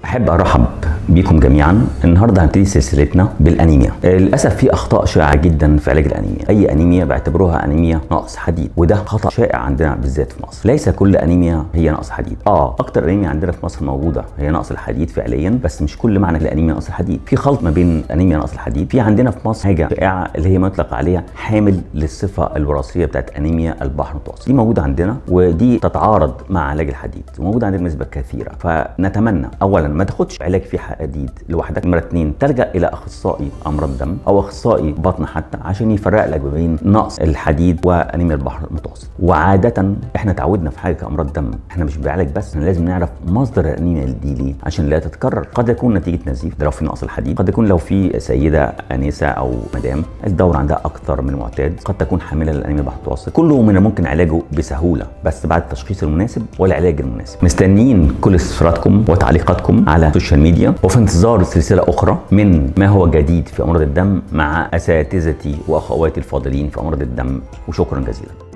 احب ارحب بيكم جميعا. النهارده هنبتدي سلسلتنا بالانيميا. للاسف في اخطاء شائعه جدا في علاج الانيميا. اي انيميا بعتبروها انيميا نقص حديد، وده خطا شائع عندنا بالذات في مصر. ليس كل انيميا هي نقص حديد. اكتر انيميا عندنا في مصر موجوده هي نقص الحديد فعليا، بس مش كل معنى الانيميا نقص الحديد. في خلط ما بين انيميا نقص الحديد. في عندنا في مصر حاجه شائعه اللي هي ما يطلق عليها حامل للصفه الوراثيه بتاعت انيميا البحر المتوسط. دي موجوده عندنا ودي تتعارض مع علاج الحديد، وموجوده عندنا بنسبه كثيره. فنتمنى اولا ما تاخدش علاج فيه حديد لوحدك. نمره 2 تلجا الى اخصائي امراض دم او اخصائي بطن حتى عشان يفرق لك ما بين نقص الحديد وانيميا البحر المتوسط. وعاده احنا تعودنا في حاجه كامراض دم، احنا مش بنعالج بس، احنا لازم نعرف مصدر الانيميا دي ليه عشان لا تتكرر. قد يكون نتيجه نزيف، ده لو في نقص الحديد. قد يكون لو في سيده انسه او مدام الدوره عندها اكتر من المعتاد. قد تكون حامله للانيميا البحر المتوسط. كله من الممكن علاجه بسهوله، بس بعد التشخيص المناسب والعلاج المناسب. مستنيين كل استفساراتكم وتعليقاتكم على السوشيال ميديا، وفي انتظار سلسله اخرى من ما هو جديد في امراض الدم مع اساتذتي واخواتي الفاضلين في امراض الدم. وشكرا جزيلا.